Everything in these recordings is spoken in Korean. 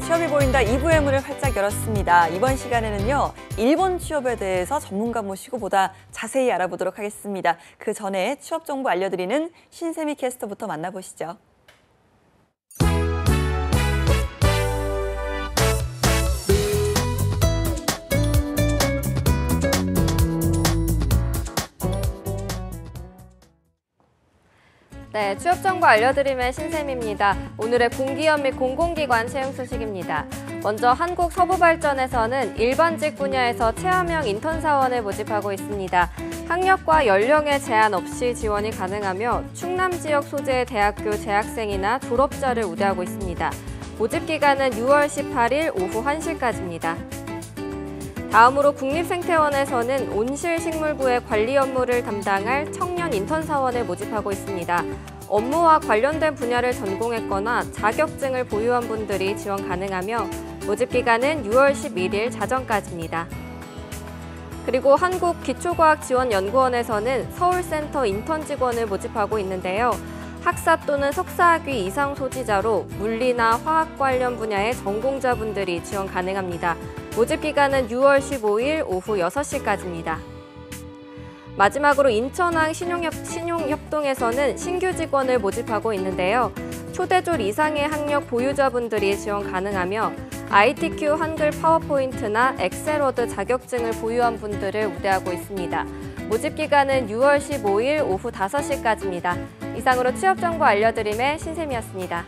취업이 보인다 2부의 문을 활짝 열었습니다. 이번 시간에는요, 일본 취업에 대해서 전문가 모시고 보다 자세히 알아보도록 하겠습니다. 그 전에 취업 정보 알려드리는 신세미 캐스터부터 만나보시죠. 네, 취업 정보 알려드리면 신샘입니다. 오늘의 공기업 및 공공기관 채용 소식입니다. 먼저 한국서부발전에서는 일반직 분야에서 체험형 인턴 사원을 모집하고 있습니다. 학력과 연령에 제한 없이 지원이 가능하며 충남 지역 소재의 대학교 재학생이나 졸업자를 우대하고 있습니다. 모집 기간은 6월 18일 오후 1시까지입니다. 다음으로 국립생태원에서는 온실식물부의 관리 업무를 담당할 청년 인턴 사원을 모집하고 있습니다. 업무와 관련된 분야를 전공했거나 자격증을 보유한 분들이 지원 가능하며 모집 기간은 6월 11일 자정까지입니다. 그리고 한국기초과학지원연구원에서는 서울센터 인턴 직원을 모집하고 있는데요. 학사 또는 석사학위 이상 소지자로 물리나 화학 관련 분야의 전공자분들이 지원 가능합니다. 모집 기간은 6월 15일 오후 6시까지입니다. 마지막으로 인천항 신용협동에서는 신규 직원을 모집하고 있는데요. 초대졸 이상의 학력 보유자분들이 지원 가능하며 ITQ 한글 파워포인트나 엑셀워드 자격증을 보유한 분들을 우대하고 있습니다. 모집 기간은 6월 15일 오후 5시까지입니다. 이상으로 취업 정보 알려드림의 신샘이었습니다.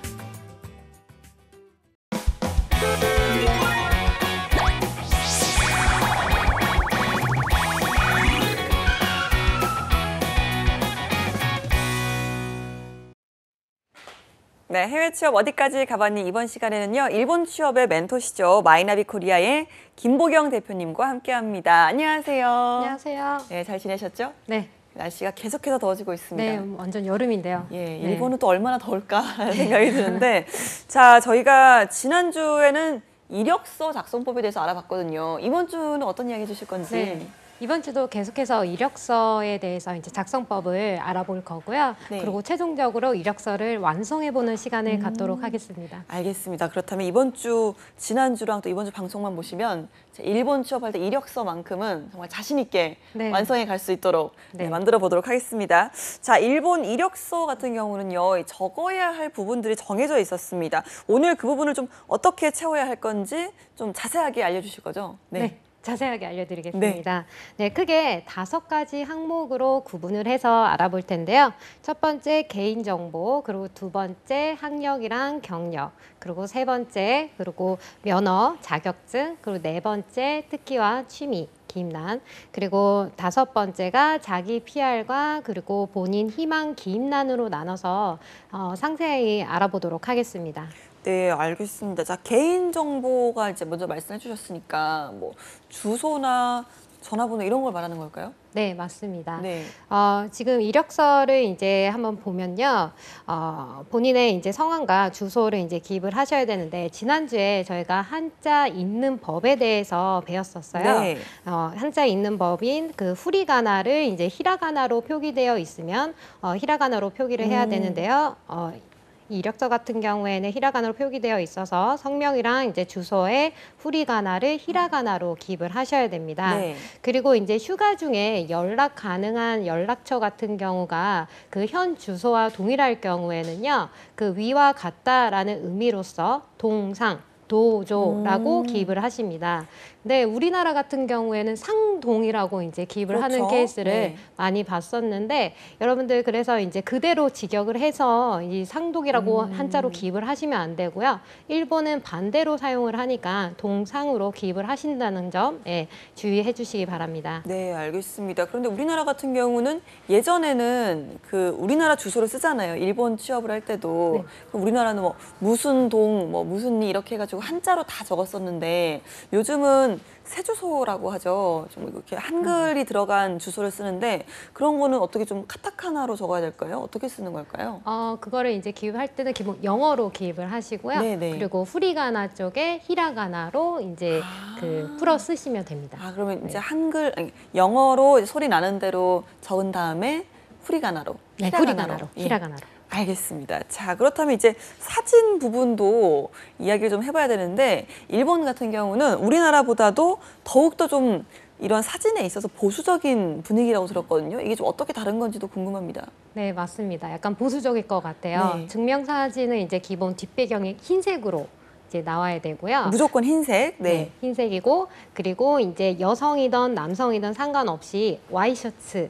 네, 해외 취업 어디까지 가봤니? 이번 시간에는요, 일본 취업의 멘토시죠. 마이나비 코리아의 김보경 대표님과 함께합니다. 안녕하세요. 안녕하세요. 네, 잘 지내셨죠? 네. 날씨가 계속해서 더워지고 있습니다. 네, 완전 여름인데요. 예, 네. 일본은 또 얼마나 더울까라는 생각이 드는데, 자, 저희가 지난주에는 이력서 작성법에 대해서 알아봤거든요. 이번 주는 어떤 이야기 해주실 건지. 네. 이번 주도 계속해서 이력서에 대해서 이제 작성법을 알아볼 거고요. 네. 그리고 최종적으로 이력서를 완성해보는 시간을 갖도록 하겠습니다. 알겠습니다. 그렇다면 이번 주, 지난주랑 또 이번 주 방송만 보시면 일본 취업할 때 이력서만큼은 정말 자신 있게 네. 완성해 갈 수 있도록 네. 만들어 보도록 하겠습니다. 자, 일본 이력서 같은 경우는요, 적어야 할 부분들이 정해져 있었습니다. 오늘 그 부분을 좀 어떻게 채워야 할 건지 좀 자세하게 알려주실 거죠? 네. 자세하게 알려드리겠습니다. 네, 크게 5가지 항목으로 구분을 해서 알아볼 텐데요. 첫 번째 개인정보, 그리고 두 번째 학력이랑 경력, 그리고 세 번째 그리고 면허, 자격증, 그리고 네 번째 특기와 취미, 기입란, 그리고 5번째가 자기 PR과 그리고 본인 희망 기입란으로 나눠서 상세히 알아보도록 하겠습니다. 네, 알겠습니다. 자, 개인정보가 이제 먼저 말씀해 주셨으니까 뭐 주소나 전화번호 이런 걸 말하는 걸까요? 네, 맞습니다. 네. 지금 이력서를 이제 한번 보면요. 본인의 이제 성함과 주소를 이제 기입을 하셔야 되는데, 지난주에 저희가 한자 읽는 법에 대해서 배웠었어요. 네. 한자 읽는 법인 그 후리가나를 이제 히라가나로 표기되어 있으면 히라가나로 표기를 해야 되는데요. 이 이력서 같은 경우에는 히라가나로 표기되어 있어서 성명이랑 이제 주소에 후리가나를 히라가나로 기입을 하셔야 됩니다. 네. 그리고 이제 휴가 중에 연락 가능한 연락처 같은 경우가 그 현 주소와 동일할 경우에는요, 그 위와 같다라는 의미로서 동상, 도조라고 기입을 하십니다. 근데 우리나라 같은 경우에는 상동이라고 이제 기입을 그렇죠. 하는 케이스를 네. 많이 봤었는데, 여러분들 그래서 이제 그대로 직역을 해서 이 상동이라고 한자로 기입을 하시면 안 되고요. 일본은 반대로 사용을 하니까 동상으로 기입을 하신다는 점 주의해 주시기 바랍니다. 네, 알겠습니다. 그런데 우리나라 같은 경우는 예전에는 그 우리나라 주소를 쓰잖아요. 일본 취업을 할 때도. 네. 그럼 우리나라는 뭐 무슨 동, 뭐 무슨 리 이렇게 해가지고 한자로 다 적었었는데, 요즘은 새 주소라고 하죠. 좀 이렇게 한글이 들어간 주소를 쓰는데, 그런 거는 어떻게 좀 카타카나로 적어야 될까요? 어떻게 쓰는 걸까요? 그거를 이제 기입할 때는 기본 영어로 기입을 하시고요. 네네. 그리고 후리가나 쪽에 히라가나로 이제 그 풀어 쓰시면 됩니다. 그러면 이제 한글, 아니, 영어로 소리 나는 대로 적은 다음에 후리가나로. 네, 히라가나로. 후리가나로, 예. 히라가나로. 알겠습니다. 자, 그렇다면 이제 사진 부분도 이야기를 좀 해봐야 되는데 일본 같은 경우는 우리나라보다도 더욱더 좀 이런 사진에 있어서 보수적인 분위기라고 들었거든요. 이게 좀 어떻게 다른 건지도 궁금합니다. 네, 맞습니다. 약간 보수적일 것 같아요. 네. 증명사진은 이제 기본 뒷배경이 흰색으로 이제 나와야 되고요. 무조건 흰색. 네. 흰색이고, 그리고 이제 여성이든 남성이든 상관없이 와이셔츠랑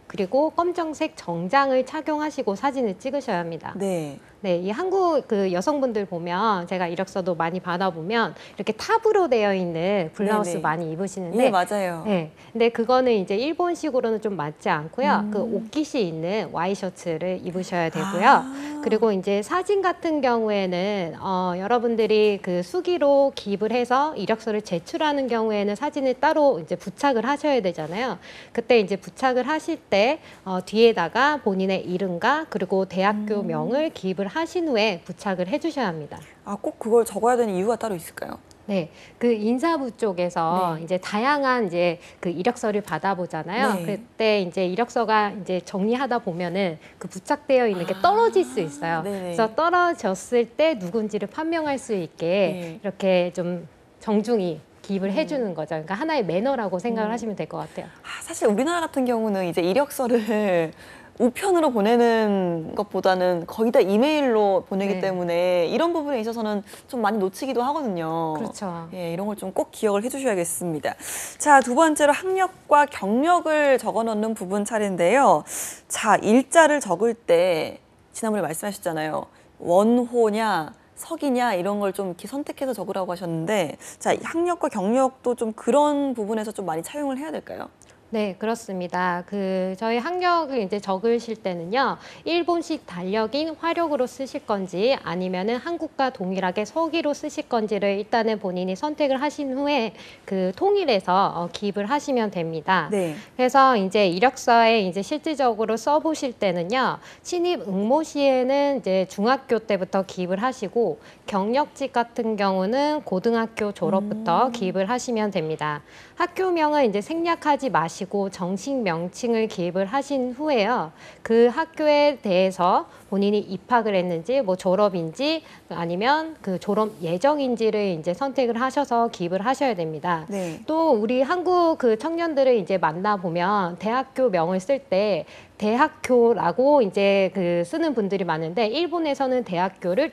그리고 검정색 정장을 착용하시고 사진을 찍으셔야 합니다. 네. 네, 이 한국 그 여성분들 보면 제가 이력서도 많이 받아보면 이렇게 탑으로 되어 있는 블라우스 네네. 많이 입으시는데 예, 맞아요. 네, 근데 그거는 이제 일본식으로는 좀 맞지 않고요. 그 옷깃이 있는 와이셔츠를 입으셔야 되고요. 그리고 이제 사진 같은 경우에는 여러분들이 그 수기로 기입을 해서 이력서를 제출하는 경우에는 사진을 따로 이제 부착을 하셔야 되잖아요. 그때 이제 부착을 하실 때 뒤에다가 본인의 이름과 그리고 대학교 명을 기입을 하신 후에 부착을 해주셔야 합니다. 아, 꼭 그걸 적어야 되는 이유가 따로 있을까요? 네, 그 인사부 쪽에서 네. 이제 다양한 이제 그 이력서를 받아보잖아요. 네. 그때 이제 이력서가 이제 정리하다 보면은 그 부착되어 있는 게 떨어질 수 있어요. 네네. 그래서 떨어졌을 때 누군지를 판명할 수 있게 네. 이렇게 좀 정중히 기입을 해주는 거죠. 그러니까 하나의 매너라고 생각을 하시면 될 것 같아요. 아, 사실 우리나라 같은 경우는 이제 이력서를 우편으로 보내는 것보다는 거의 다 이메일로 보내기 네. 때문에 이런 부분에 있어서는 좀 많이 놓치기도 하거든요. 그렇죠. 예, 이런 걸 좀 꼭 기억을 해주셔야겠습니다. 자, 두 번째로 학력과 경력을 적어 넣는 부분 차례인데요. 자, 일자를 적을 때 지난번에 말씀하셨잖아요. 원호냐, 석이냐 이런 걸 좀 이렇게 선택해서 적으라고 하셨는데, 자, 학력과 경력도 좀 그런 부분에서 좀 많이 차용을 해야 될까요? 네, 그렇습니다. 그 저희 학력을 이제 적으실 때는요, 일본식 달력인 화력으로 쓰실 건지 아니면은 한국과 동일하게 서기로 쓰실 건지를 일단은 본인이 선택을 하신 후에 그 통일해서 기입을 하시면 됩니다. 네. 그래서 이제 이력서에 이제 실질적으로 써보실 때는요, 신입 응모시에는 이제 중학교 때부터 기입을 하시고 경력직 같은 경우는 고등학교 졸업부터 기입을 하시면 됩니다. 학교명은 이제 생략하지 마시고 정식 명칭을 기입을 하신 후에요. 그 학교에 대해서 본인이 입학을 했는지 뭐 졸업인지 아니면 그 졸업 예정인지를 이제 선택을 하셔서 기입을 하셔야 됩니다. 네. 또 우리 한국 그 청년들을 이제 만나보면 대학교 명을 쓸 때 대학교라고 이제 그 쓰는 분들이 많은데 일본에서는 대학교를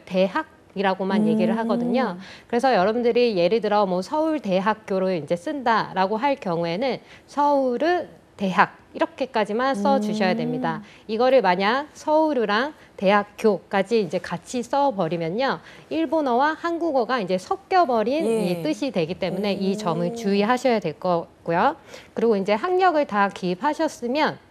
이라고만 얘기를 하거든요. 그래서 여러분들이 예를 들어 뭐 서울대학교를 이제 쓴다라고 할 경우에는 서울의 대학 이렇게까지만 써 주셔야 됩니다. 이거를 만약 서울이랑 대학교까지 이제 같이 써 버리면요. 일본어와 한국어가 이제 섞여버린 예. 이 뜻이 되기 때문에 이 점을 주의하셔야 될 거고요. 그리고 이제 학력을 다 기입하셨으면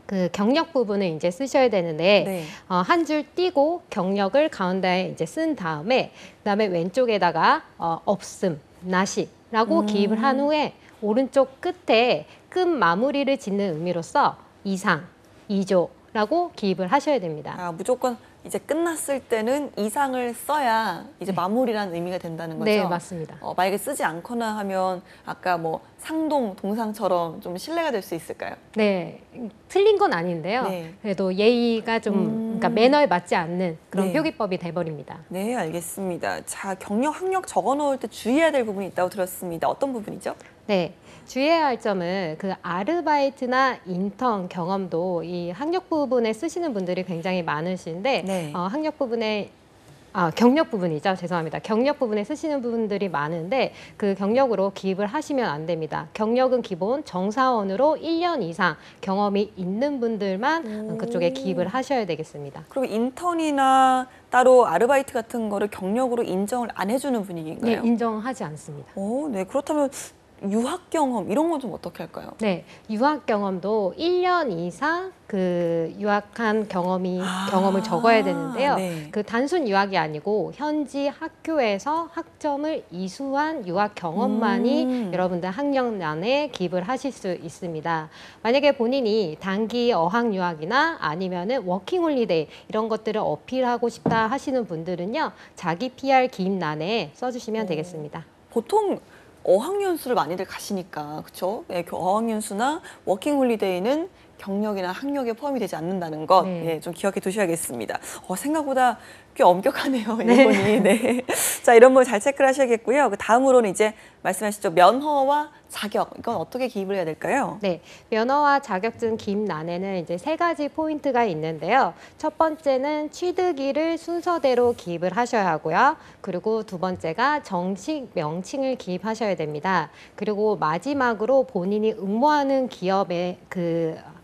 그 경력 부분을 이제 쓰셔야 되는데 네. 한 줄 띄고 경력을 가운데에 이제 쓴 다음에 그다음에 왼쪽에다가 없음, 나시라고 기입을 한 후에 오른쪽 끝에 끝 마무리를 짓는 의미로써 이상, 이조라고 기입을 하셔야 됩니다. 아, 무조건 이제 끝났을 때는 이상을 써야 이제 마무리라는 의미가 된다는 거죠? 네, 맞습니다. 만약에 쓰지 않거나 하면 아까 뭐 상동, 동상처럼 좀 신뢰가 될 수 있을까요? 네, 틀린 건 아닌데요. 네. 그래도 예의가 좀 그러니까 매너에 맞지 않는 그런 네. 표기법이 돼버립니다. 네, 알겠습니다. 자, 경력, 학력 적어 놓을 때 주의해야 될 부분이 있다고 들었습니다. 어떤 부분이죠? 네, 주의해야 할 점은 그 아르바이트나 인턴 경험도 이 학력 부분에 쓰시는 분들이 굉장히 많으신데 네. 학력 부분에 경력 부분이죠. 죄송합니다. 경력 부분에 쓰시는 분들이 많은데 그 경력으로 기입을 하시면 안 됩니다. 경력은 기본 정사원으로 1년 이상 경험이 있는 분들만 그쪽에 기입을 하셔야 되겠습니다. 그리고 인턴이나 따로 아르바이트 같은 거를 경력으로 인정을 안 해주는 네, 분위기인가요? 인정하지 않습니다. 네. 그렇다면 유학 경험 이런 건 좀 어떻게 할까요? 네, 유학 경험도 1년 이상 그 유학한 경험을 적어야 되는데요. 네. 그 단순 유학이 아니고 현지 학교에서 학점을 이수한 유학 경험만이 여러분들 학력란에 기입을 하실 수 있습니다. 만약에 본인이 단기 어학 유학이나 아니면은 워킹홀리데이 이런 것들을 어필하고 싶다 하시는 분들은요. 자기 PR 기입란에 써주시면 되겠습니다. 보통 어학연수를 많이들 가시니까 그렇죠? 예, 어학연수나 워킹홀리데이는 경력이나 학력에 포함이 되지 않는다는 것, 네. 예, 좀 기억해 두셔야겠습니다. 생각보다 꽤 엄격하네요, 일본이. 네. 자, 이런 걸 잘 체크를 하셔야겠고요. 그 다음으로는 이제 말씀하셨죠. 면허와 자격, 이건 어떻게 기입을 해야 될까요? 네, 면허와 자격증 기입란에는 이제 3가지 포인트가 있는데요. 첫 번째는 취득일을 순서대로 기입을 하셔야 하고요. 그리고 두 번째가 정식 명칭을 기입하셔야 됩니다. 그리고 마지막으로 본인이 응모하는 기업의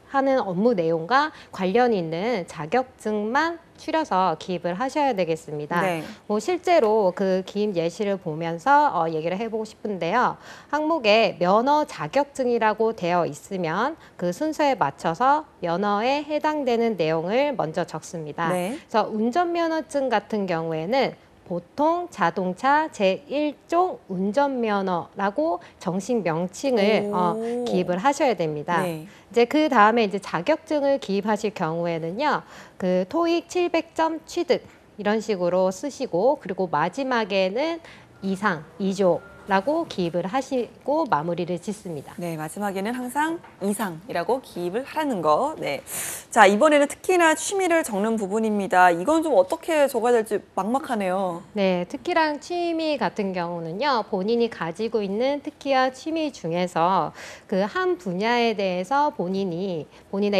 하는 업무 내용과 관련 있는 자격증만 추려서 기입을 하셔야 되겠습니다. 네. 뭐 실제로 그 기입 예시를 보면서 얘기를 해보고 싶은데요. 항목에 면허 자격증이라고 되어 있으면 그 순서에 맞춰서 면허에 해당되는 내용을 먼저 적습니다. 네. 그래서 운전면허증 같은 경우에는 보통 자동차 제1종 운전면허라고 정식 명칭을 오. 기입을 하셔야 됩니다. 네. 이제 그 다음에 이제 자격증을 기입하실 경우에는요, 그 토익 700점 취득 이런 식으로 쓰시고, 그리고 마지막에는 이상 2조라고 기입을 하시고 마무리를 짓습니다. 네, 마지막에는 항상 이상이라고 기입을 하라는 거. 네. 자, 이번에는 특히나 취미를 적는 부분입니다. 이건 좀 어떻게 적어야 될지 막막하네요. 네, 특기랑 취미 같은 경우는요, 본인이 가지고 있는 특기와 취미 중에서 그 한 분야에 대해서 본인의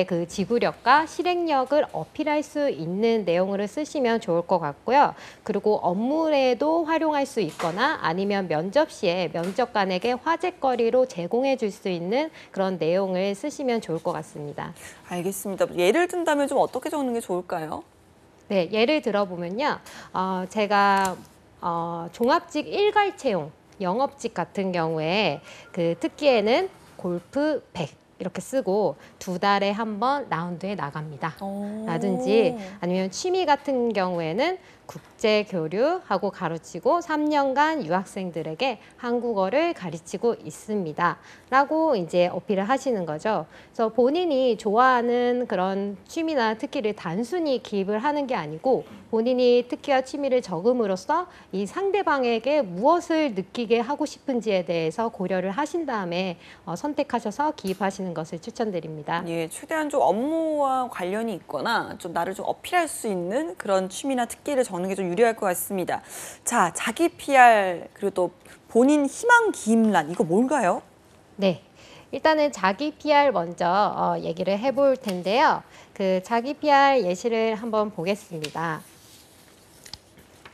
그 지구력과 실행력을 어필할 수 있는 내용을 쓰시면 좋을 것 같고요. 그리고 업무에도 활용할 수 있거나 아니면 면접 시에 면접관에게 화제거리로 제공해 줄 수 있는 그런 내용을 쓰시면 좋을 것 같습니다. 알겠습니다. 예를 든다면 좀 어떻게 적는 게 좋을까요? 네, 예를 들어보면요. 제가 종합직 일괄 채용, 영업직 같은 경우에 그 특기에는 골프 100 이렇게 쓰고 2달에 한 번 라운드에 나갑니다. 라든지 아니면 취미 같은 경우에는 국제 교류하고 가르치고 3년간 유학생들에게 한국어를 가르치고 있습니다. 라고 이제 어필을 하시는 거죠. 그래서 본인이 좋아하는 그런 취미나 특기를 단순히 기입을 하는 게 아니고 본인이 특기와 취미를 적음으로써 이 상대방에게 무엇을 느끼게 하고 싶은지에 대해서 고려를 하신 다음에 선택하셔서 기입하시는 것을 추천드립니다. 예, 최대한 좀 업무와 관련이 있거나 좀 나를 좀 어필할 수 있는 그런 취미나 특기를 적는 게 좀 유리할 것 같습니다. 자, 자기 PR 그리고 또 본인 희망 기입란 이거 뭘까요? 네. 일단은 자기 PR 먼저 얘기를 해볼 텐데요. 그 자기 PR 예시를 한번 보겠습니다.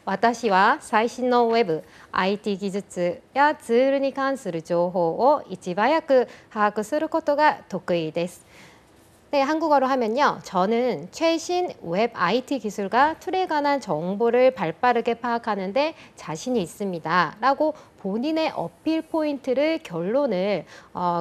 私は最新のウェブ、IT 技術やツールに関する情報をいち早く把握することが得意です。 네, 한국어로 하면요. 저는 최신 웹 IT 기술과 툴에 관한 정보를 발빠르게 파악하는데 자신이 있습니다. 라고 본인의 어필 포인트를 결론을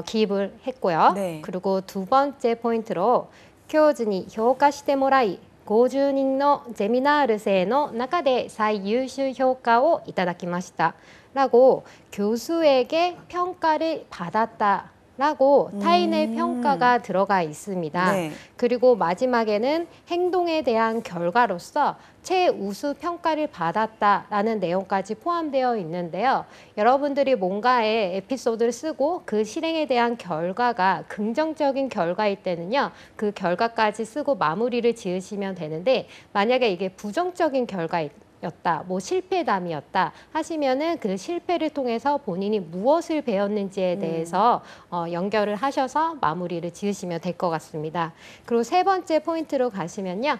기입을 했고요. 네. 그리고 두 번째 포인트로 교수に評価してもらい 50人のゼミナール生の中で最優秀評価をいただきました 라고 교수에게 평가를 받았다 라고 타인의 평가가 들어가 있습니다. 네. 그리고 마지막에는 행동에 대한 결과로서 최우수 평가를 받았다라는 내용까지 포함되어 있는데요. 여러분들이 뭔가의 에피소드를 쓰고 그 실행에 대한 결과가 긍정적인 결과일 때는요. 그 결과까지 쓰고 마무리를 지으시면 되는데 만약에 이게 부정적인 결과였다, 뭐 실패담이었다 하시면은 그 실패를 통해서 본인이 무엇을 배웠는지에 대해서 연결을 하셔서 마무리를 지으시면 될 것 같습니다. 그리고 세 번째 포인트로 가시면요.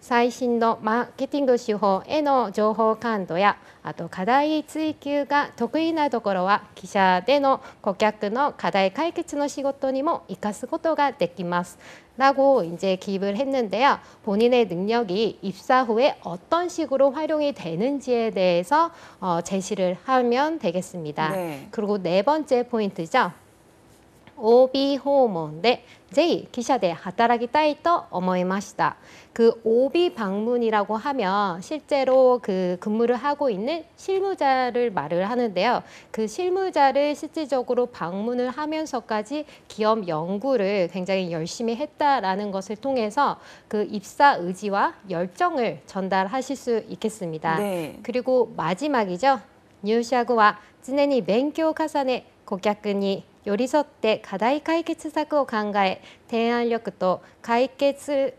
最新のマーケティング手法への情報感度やあと課題追求が得意なところは記者での顧客の課題解決の仕事にも生かすことができます 라고 이제 기입을 했는데요. 본인의 능력이 입사 후에 어떤 식으로 활용이 되는지에 대해서 제시를 하면 되겠습니다. 네. 그리고 네 번째 포인트죠. OB 訪問でぜひ記者で働きたいと思いました. 그 OB 방문이라고 하면 실제로 그 근무를 하고 있는 실무자를 말을 하는데요. 그 실무자를 실질적으로 방문을 하면서까지 기업 연구를 굉장히 열심히 했다라는 것을 통해서 그 입사 의지와 열정을 전달하실 수 있겠습니다. 네. 그리고 마지막이죠. 入社後は常に勉強を重ね、顧客に寄り添って課題解決策を考え、提案力と解決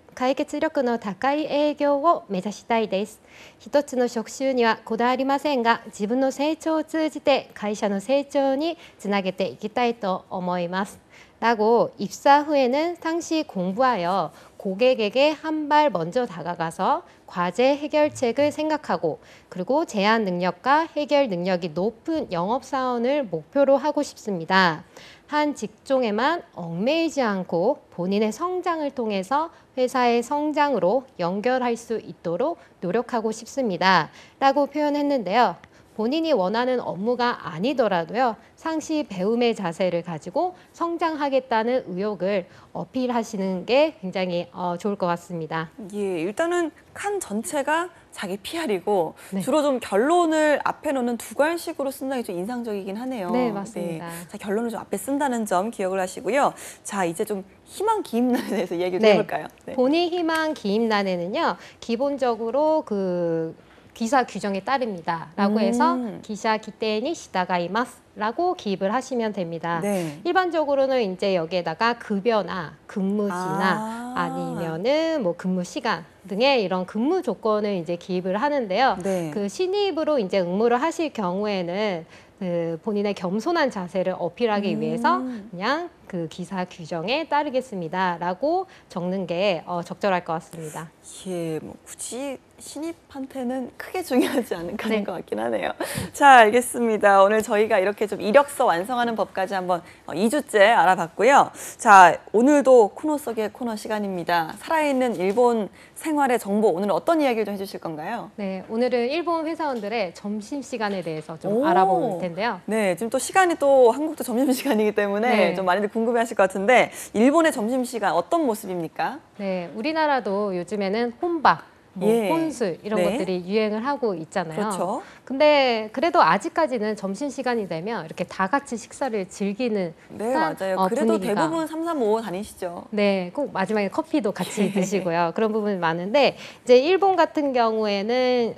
力の高い営業を目指したいです。一つの職種にはこだわりませんが、自分の成長を通じて会社の成長につなげていきたいと思います。라고 입사 후에는 상시 공부하여 고객에게 한 발 먼저 다가가서 과제 해결책을 생각하고 그리고 제안 능력과 해결 능력이 높은 영업사원을 목표로 하고 싶습니다. 한 직종에만 얽매이지 않고 본인의 성장을 통해서 회사의 성장으로 연결할 수 있도록 노력하고 싶습니다. 라고 표현했는데요. 본인이 원하는 업무가 아니더라도요. 상시 배움의 자세를 가지고 성장하겠다는 의욕을 어필하시는 게 굉장히 좋을 것 같습니다. 예, 일단은 칸 전체가 자기 PR이고 네. 주로 좀 결론을 앞에 놓는 두괄식으로 쓴다는 게 좀 인상적이긴 하네요. 네, 맞습니다. 자, 결론을 좀 앞에 쓴다는 점 기억을 하시고요. 자, 이제 좀 희망 기임란에 대해서 이야기를 네. 해볼까요? 네. 본인 희망 기임란에는요. 기본적으로 그 기사 규정에 따릅니다. 라고 해서 기사 기대니 시다가이마스 라고 기입을 하시면 됩니다. 네. 일반적으로는 이제 여기에다가 급여나 근무지나 아니면은 뭐 근무 시간 등의 이런 근무 조건을 이제 기입을 하는데요. 네. 그 신입으로 이제 응모를 하실 경우에는 그 본인의 겸손한 자세를 어필하기 위해서 그냥 그 기사 규정에 따르겠습니다라고 적는 게 적절할 것 같습니다. 예, 뭐 굳이 신입한테는 크게 중요하지 않은 칸인 네. 것 같긴 하네요. 자, 알겠습니다. 오늘 저희가 이렇게 좀 이력서 완성하는 법까지 한번 2주째 알아봤고요. 자, 오늘도 코너 속의 코너 시간입니다. 살아있는 일본 생활의 정보, 오늘은 어떤 이야기를 좀 해주실 건가요? 네, 오늘은 일본 회사원들의 점심시간에 대해서 좀 오. 알아볼 텐데요. 네, 지금 또 시간이 또 한국도 점심시간이기 때문에 네. 좀 많이들 궁금해하실 것 같은데 일본의 점심시간 어떤 모습입니까? 네, 우리나라도 요즘에는 혼밥, 뭐 예. 혼술 이런 네. 것들이 유행을 하고 있잖아요. 그렇죠. 근데 그래도 아직까지는 점심시간이 되면 이렇게 다 같이 식사를 즐기는 네, 듯한, 맞아요. 그래도 분위기가. 대부분 335 다니시죠. 네, 꼭 마지막에 커피도 같이 드시고요. 그런 부분이 많은데 이제 일본 같은 경우에는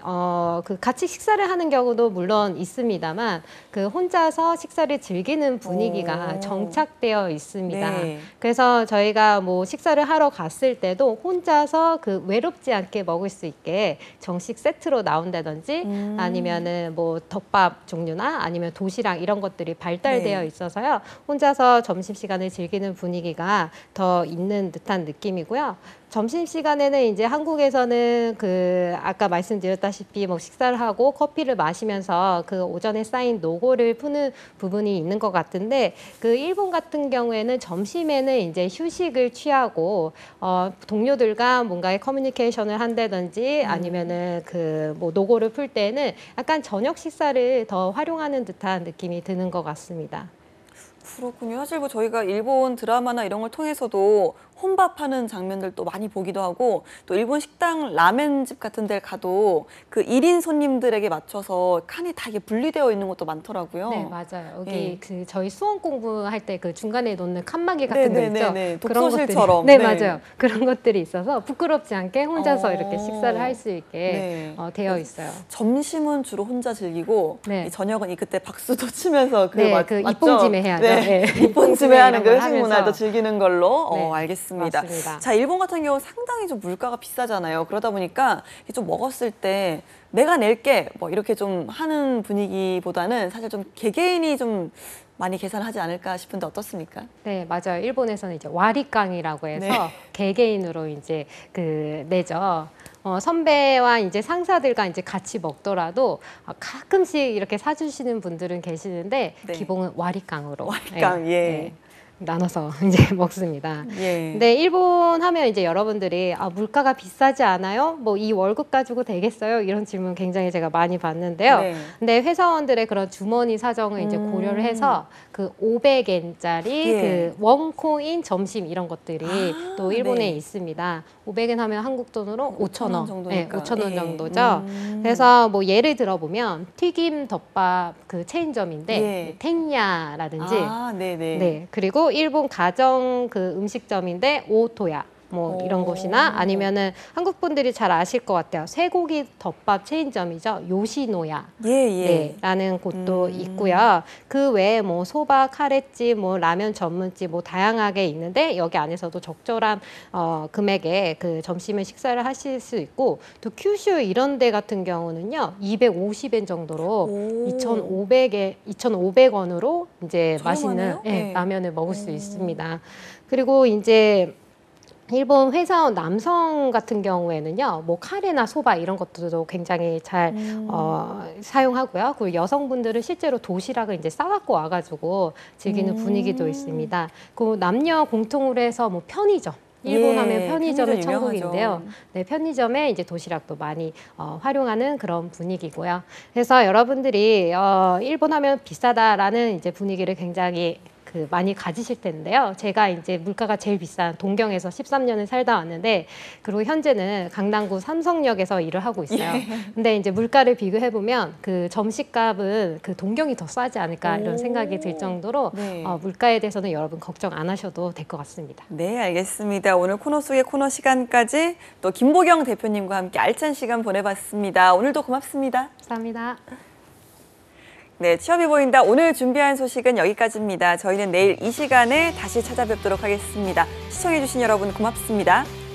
그 같이 식사를 하는 경우도 물론 있습니다만 그 혼자서 식사를 즐기는 분위기가 오. 정착되어 있습니다. 네. 그래서 저희가 뭐 식사를 하러 갔을 때도 혼자서 그 외롭지 않게 먹을 수 있게 정식 세트로 나온다든지 아니면은 뭐 덮밥 종류나 아니면 도시락 이런 것들이 발달되어 네. 있어서요. 혼자서 점심시간을 즐기는 분위기가 더 있는 듯한 느낌이고요. 점심시간에는 이제 한국에서는 그 아까 말씀드렸다시피 뭐 식사를 하고 커피를 마시면서 그 오전에 쌓인 노고를 푸는 부분이 있는 것 같은데 그 일본 같은 경우에는 점심에는 이제 휴식을 취하고 동료들과 뭔가의 커뮤니케이션을 한다든지 아니면은 그 뭐 노고를 풀 때는 약간 저녁 식사를 더 활용하는 듯한 느낌이 드는 것 같습니다. 그렇군요. 사실 뭐 저희가 일본 드라마나 이런 걸 통해서도 혼밥하는 장면들도 많이 보기도 하고 또 일본 식당 라멘집 같은 데 가도 그 1인 손님들에게 맞춰서 칸이 다 이게 분리되어 있는 것도 많더라고요. 네, 맞아요. 여기 네. 그 저희 수험 공부할 때 그 중간에 놓는 칸막이 같은 거 있죠? 네네네. 그런 독서실처럼. 것들이, 네, 네. 맞아요. 그런 것들이 있어서 부끄럽지 않게 혼자서 이렇게 식사를 할 수 있게 네. 되어 있어요. 점심은 주로 혼자 즐기고 네. 이 저녁은 이 그때 박수도 치면서 그 네, 맞, 그 맞죠? 입봉짐에 해야죠. 네. 네. 입봉짐에 하는 그 이런 걸 회식 하면서. 문화도 즐기는 걸로 네, 알겠습니다. 맞습니다. 자, 일본 같은 경우 상당히 좀 물가가 비싸잖아요. 그러다 보니까 좀 먹었을 때 내가 낼게 뭐 이렇게 좀 하는 분위기보다는 사실 좀 개개인이 좀 많이 계산하지 않을까 싶은데 어떻습니까? 네, 맞아요. 일본에서는 이제 와리깡이라고 해서 네. 개개인으로 이제 그 내죠. 선배와 이제 상사들과 이제 같이 먹더라도 가끔씩 이렇게 사주시는 분들은 계시는데 네. 기본은 와리깡으로. 와리깡, 네, 예. 네. 나눠서 이제 먹습니다. 예. 근데 일본 하면 이제 여러분들이 물가가 비싸지 않아요? 뭐 이 월급 가지고 되겠어요? 이런 질문 굉장히 제가 많이 받는데요. 네. 근데 회사원들의 그런 주머니 사정을 이제 고려를 해서 그 500엔짜리 예. 그 원코인 점심 이런 것들이 또 일본에 네. 있습니다. 500엔 하면 한국 돈으로 5,000원. 네, 정도니까. 5,000원 예. 정도죠. 그래서 뭐 예를 들어보면 튀김 덮밥 그 체인점인데 예. 텐야라든지 네네. 네, 그리고 일본 가정 그 음식점인데 오토야 뭐 이런 오. 곳이나 아니면은 한국 분들이 잘 아실 것 같아요. 쇠고기 덮밥 체인점이죠. 요시노야. 예, 예. 네, 라는 곳도 있고요. 그 외에 뭐 소바, 카레집, 뭐 라면 전문집 뭐 다양하게 있는데 여기 안에서도 적절한 금액에 그 점심을 식사를 하실 수 있고 또 큐슈 이런 데 같은 경우는요. 250엔 정도로 오. 2,500원으로 이제 맛있는 저렴하네요? 네. 라면을 먹을 수 있습니다. 그리고 이제 일본 회사원 남성 같은 경우에는요, 뭐 카레나 소바 이런 것들도 굉장히 잘 사용하고요. 그리고 여성분들은 실제로 도시락을 이제 싸갖고 와가지고 즐기는 분위기도 있습니다. 그 남녀 공통으로 해서 뭐 편의점. 일본 예, 하면 편의점의 편의점 천국인데요. 유명하죠. 네, 편의점에 이제 도시락도 많이 활용하는 그런 분위기고요. 그래서 여러분들이 일본 하면 비싸다라는 이제 분위기를 굉장히 많이 가지실 텐데요. 제가 이제 물가가 제일 비싼 동경에서 13년을 살다 왔는데, 그리고 현재는 강남구 삼성역에서 일을 하고 있어요. 근데 이제 물가를 비교해 보면 그 점심값은 그 동경이 더 싸지 않을까 이런 생각이 들 정도로 네. 물가에 대해서는 여러분 걱정 안 하셔도 될 것 같습니다. 네, 알겠습니다. 오늘 코너 속의 코너 시간까지 또 김보경 대표님과 함께 알찬 시간 보내봤습니다. 오늘도 고맙습니다. 감사합니다. 네, 취업이 보인다. 오늘 준비한 소식은 여기까지입니다. 저희는 내일 이 시간에 다시 찾아뵙도록 하겠습니다. 시청해주신 여러분 고맙습니다.